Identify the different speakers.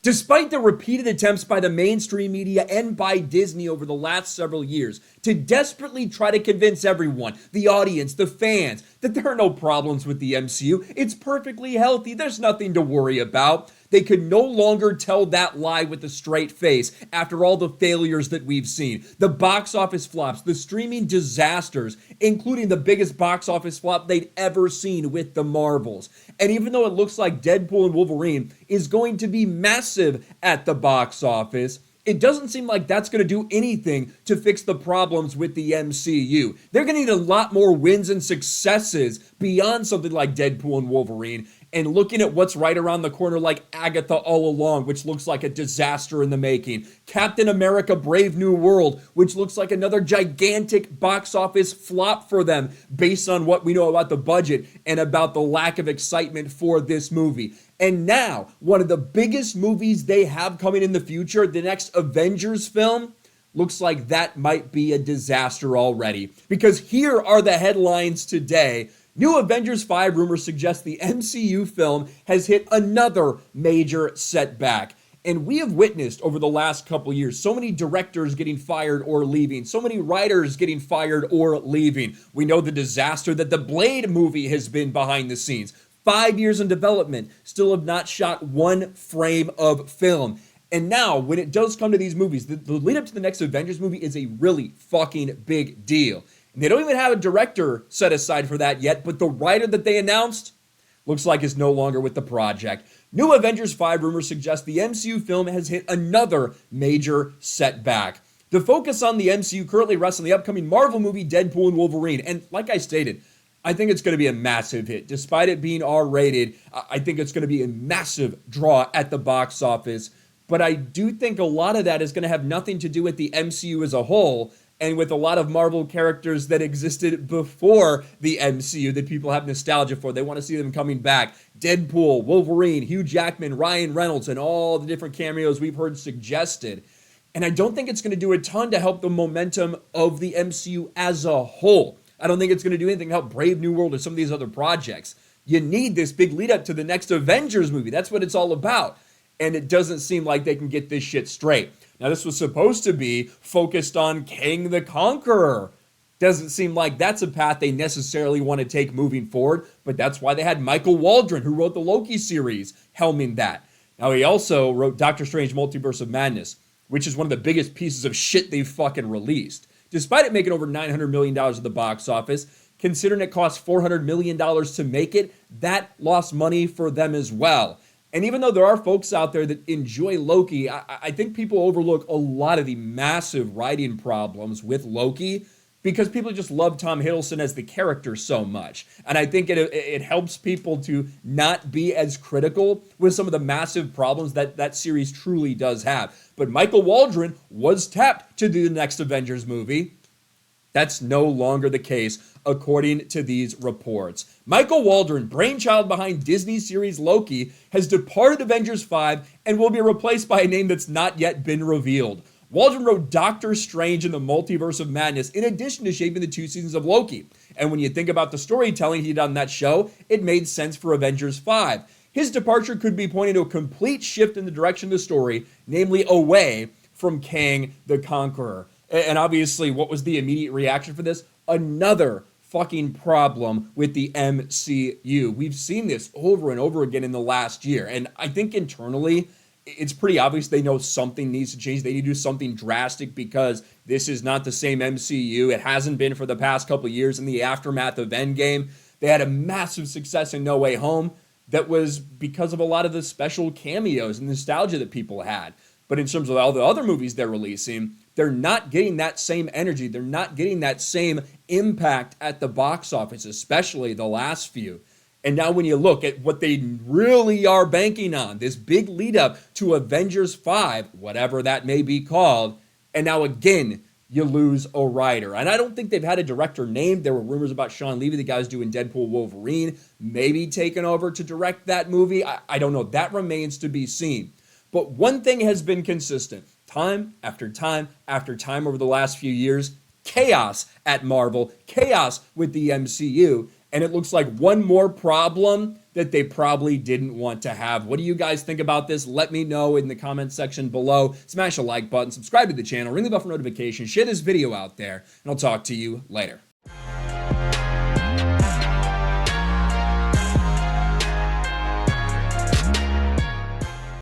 Speaker 1: Despite the repeated attempts by the mainstream media and by Disney over the last several years to desperately try to convince everyone, the audience, the fans, that there are no problems with the MCU, it's perfectly healthy, there's nothing to worry about, they could no longer tell that lie with a straight face after all the failures that we've seen. The box office flops, the streaming disasters, including the biggest box office flop they'd ever seen with the Marvels. And even though it looks like Deadpool and Wolverine is going to be massive at the box office, it doesn't seem like that's going to do anything to fix the problems with the MCU. They're going to need a lot more wins and successes beyond something like Deadpool and Wolverine. And looking at what's right around the corner like Agatha All Along, which looks like a disaster in the making. Captain America Brave New World, which looks like another gigantic box office flop for them based on what we know about the budget and about the lack of excitement for this movie. And now, one of the biggest movies they have coming in the future, the next Avengers film, looks like that might be a disaster already. Because here are the headlines today. New Avengers 5 rumors suggest the MCU film has hit another major setback. And we have witnessed over the last couple years so many directors getting fired or leaving, so many writers getting fired or leaving. We know the disaster that the Blade movie has been behind the scenes. 5 years in development, still have not shot one frame of film. And now, when it does come to these movies, the lead up to the next Avengers movie is a really fucking big deal. And they don't even have a director set aside for that yet, but the writer that they announced looks like is no longer with the project. New Avengers 5 rumors suggest the MCU film has hit another major setback. The focus on the MCU currently rests on the upcoming Marvel movie Deadpool and Wolverine. And like I stated, I think it's going to be a massive hit. Despite it being R-rated, I think it's going to be a massive draw at the box office. But I do think a lot of that is going to have nothing to do with the MCU as a whole, and with a lot of Marvel characters that existed before the MCU that people have nostalgia for. They want to see them coming back. Deadpool, Wolverine, Hugh Jackman, Ryan Reynolds, and all the different cameos we've heard suggested. And I don't think it's going to do a ton to help the momentum of the MCU as a whole. I don't think it's going to do anything to help Brave New World or some of these other projects. You need this big lead up to the next Avengers movie. That's what it's all about. And it doesn't seem like they can get this shit straight. Now, this was supposed to be focused on Kang the Conqueror. Doesn't seem like that's a path they necessarily want to take moving forward, but that's why they had Michael Waldron, who wrote the Loki series, helming that. Now, he also wrote Doctor Strange Multiverse of Madness, which is one of the biggest pieces of shit they've fucking released. Despite it making over $900 million at the box office, considering it cost $400 million to make it, that lost money for them as well. And even though there are folks out there that enjoy Loki, I think people overlook a lot of the massive writing problems with Loki because people just love Tom Hiddleston as the character so much. And I think it helps people to not be as critical with some of the massive problems that series truly does have. But Michael Waldron was tapped to do the next Avengers movie. That's no longer the case, according to these reports. Michael Waldron, brainchild behind Disney series Loki, has departed Avengers 5 and will be replaced by a name that's not yet been revealed. Waldron wrote Doctor Strange in the Multiverse of Madness in addition to shaping the 2 seasons of Loki. And when you think about the storytelling he did on that show, it made sense for Avengers 5. His departure could be pointing to a complete shift in the direction of the story, namely away from Kang the Conqueror. And obviously, what was the immediate reaction for this? Another fucking problem with the MCU. We've seen this over and over again in the last year. And I think internally, it's pretty obvious they know something needs to change. They need to do something drastic because this is not the same MCU. It hasn't been for the past couple of years in the aftermath of Endgame. They had a massive success in No Way Home that was because of a lot of the special cameos and nostalgia that people had. But in terms of all the other movies they're releasing, they're not getting that same energy. They're not getting that same impact at the box office, especially the last few. And now when you look at what they really are banking on, this big lead up to Avengers 5, whatever that may be called, and now again, you lose a writer. And I don't think they've had a director named. There were rumors about Sean Levy, the guy who's doing Deadpool Wolverine, maybe taking over to direct that movie. I don't know. That remains to be seen. But one thing has been consistent, time after time after time over the last few years, chaos at Marvel, chaos with the MCU, and it looks like one more problem that they probably didn't want to have. What do you guys think about this? Let me know in the comment section below. Smash a like button, subscribe to the channel, ring the bell for notifications, share this video out there, and I'll talk to you later.